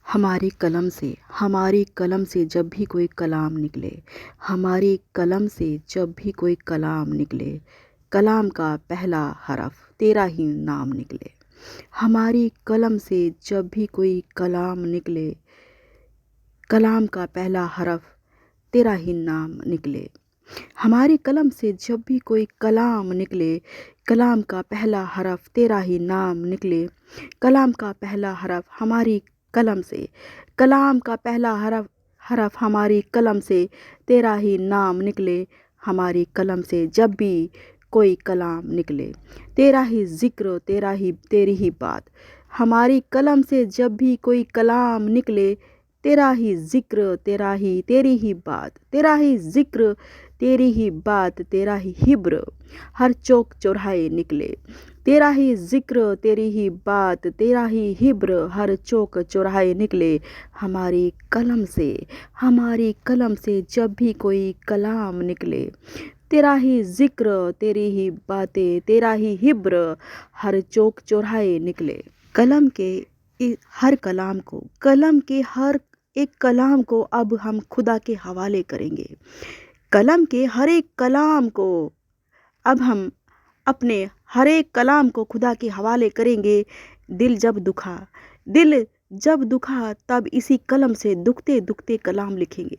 ہماری قلم سے جب بھی کوئی کلام نکلے، ہماری قلم سے جب بھی کوئی کلام نکلے، کلام کا پہلا حرف تیرا ہی نام نکلے۔ ہماری قلم سے جب بھی کوئی کلام نکلے، کلام کا پہلا حرف تیرا ہی نام نکلے۔ ہماری قلم سے جب بھی کوئی کلام نکلے، کلام کا پہلا حرف تیرا ہی نام نکلے۔ کلام کا پہلا حرف ہماری قلم سے، کلام کا پہلا حرف ہماری قلم سے تیرا ہی نام نکلے۔ ہماری قلم سے جب بھی کوئی کلام نکلے، تیرا ہی ذکر، تیری ہی بات۔ ہماری قلم سے جب بھی کوئی کلام نکلے، تیرا ہی ذکر، تیری ہی بات، تیرا ہی ذکر، تیری ہی بات، تیرا ہی حبر ہر چوک چوراہے نکلے۔ تیرا ہی ذکر، تیری ہی بات، تیرا ہی حبر ہر چوک چوراہے نکلے۔ ہماری قلم سے جب بھی کوئی کلام نکلے، تیرا ہی ذکر، تیری ہی باتیں، تیرا ہی حبر ہر چوک چوراہے نکلے۔ قلم کے ہر ایک کلام کو اب ہم خدا کے حوالے کریں گے۔ قلم کے ہر ایک کلام کو اب ہم اپنے ہر ایک کلام کو خدا کے حوالے کریں گے۔ دل جب دکھا تب اسی قلم سے دکھتے دکھتے کلام لکھیں گے۔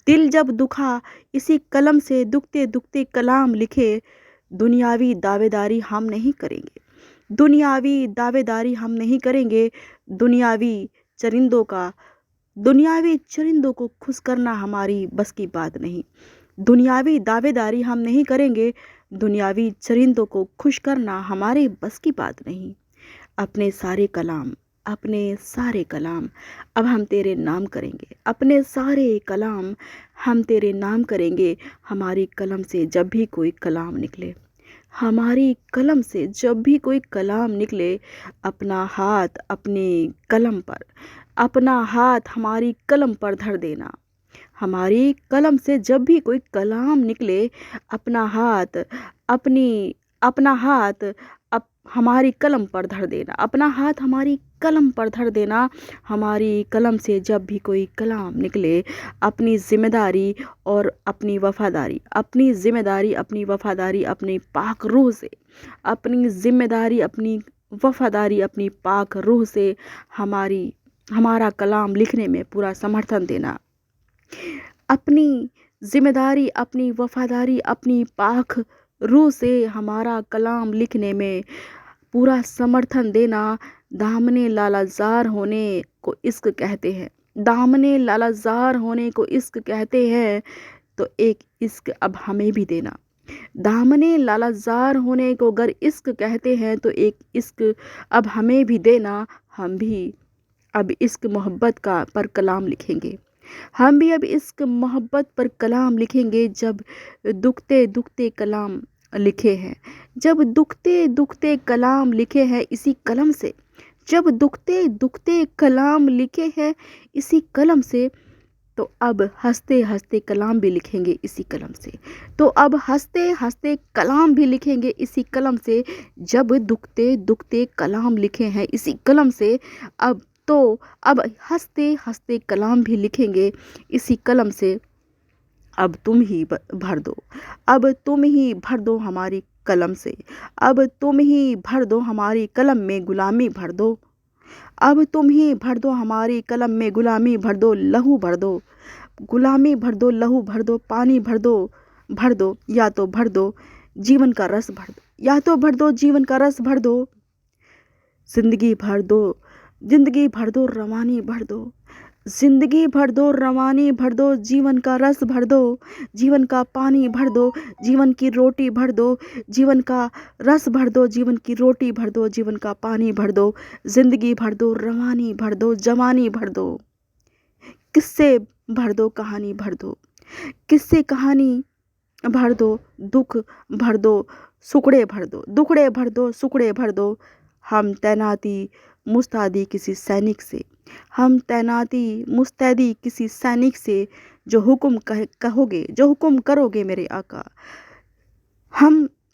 دل جب دکھا اسی قلم سے دکھتے دکھتے کلام لکھے۔ دنیاوی دعوے داری ہم نہیں کریں گے، دنیاوی دعوے داری ہم نہیں کریں گے۔ دنیاوی چرندوں کو خوش کرنا ہماری بس کی بات نہیں۔ دنیاوی دعوے داری ہم نہیں کریں گے، دنیاوی چرندوں کو خوش کرنا ہمارے بس کی بات نہیں۔ اپنے سارے کلام اب ہم تیرے نام کریں گے، اپنے سارے کلام ہم تیرے نام کریں گے۔ ہماری قلم سے جب بھی کوئی کلام نکلے، ہماری قلم سے جب بھی کوئی کلام نکلے، اپنا ہاتھ ہماری قلم پر دھر دینا۔ ہماری قلم سے جب بھی کوئی کلام نکلے، اپنا ہاتھ ہماری قلم پر دھر دینا، اپنا ہاتھ ہماری قلم پر دھر دینا۔ ہماری قلم سے جب بھی کوئی کلام نکلے، اپنی ذمہ داری اور اپنی وفاداری، اپنی پاک روح سے، اپنی ذمہ داری، اپنی وفاداری، اپنی پاک روح سے ہمارا کلام لکھنے میں پورا سمرتھن دینا۔ اپنی ذمہ داری، اپنی وفاداری، اپنی پاک روح سے ہمارا کلام لکھنے میں پورا سمرتھن دینا۔ دامنے لالا زار ہونے کو عشق کہتے ہیں، دامنے لالا زار ہونے کو عشق کہتے ہیں، تو ایک عشق اب ہمیں بھی دینا۔ دامنے لالا زار ہونے کو گر عشق کہتے ہیں تو ایک عشق اب ہمیں بھی دینا۔ ہم بھی اب عشق محبت پر کلام لکھیں گے، ہم بھی اب عشق محبت پر کلام لکھیں گے۔ جب دکھتے دکھتے کلام لکھے ہیں، جب دکھتے دکھتے کلام لکھے ہیں اسی قلم سے، جب دکھتے دکھتے کلام لکھے ہیں اسی قلم سے، تو اب ہنستے ہنستے کلام بھی لکھیں گے اسی قلم سے، تو اب ہنستے ہنستے کلام بھی لکھیں گے اسی قلم سے۔ جب دکھتے دکھتے کلام لکھے ہیں اسی قلم سے، اب ہنستے ہنستے کلام بھی لکھیں گے اسی قلم سے۔ اب تم ہی بھر دو ہماری قلم سے، اب تم ہی بھر دو ہماری قلم میں غلامی بھر دو، اب تم ہی بھر دو ہماری قلم میں غلامی بھر دو، لہو بھر دو، غلامی بھر دو، لہو بھر دو، پانی بھر دو، یا تو بھر دو جیون کا رس بھر دو، یا تو بھر دو جیون کا رس بھر دو، زندگی بھر دو روانی بھر دو، زندگی بھر دو روانی بھر دو، جیون کا رس بھر دو، جیون کا پانی بھر دو، جیون کی روٹی بھر دو، جیون کا رس بھر دو، جیون کی روٹی بھر دو، جیون کا پانی بھر دو، زندگی بھر دو روانی بھر دو، جوانی بھر دو، قصے بھر دو، کہانی بھر دو، قصے کہانی بھر دو، دکھ بھر دو، سکڑے بھر دو، دکڑے بھر دو، سکڑے بھر دو۔ ہم تعیناتی مستعدی کسی سینک سے، ہم تعیناتی مستعدی کسی سینک سے، جو حکم کرو گے میرے آقا۔ ہم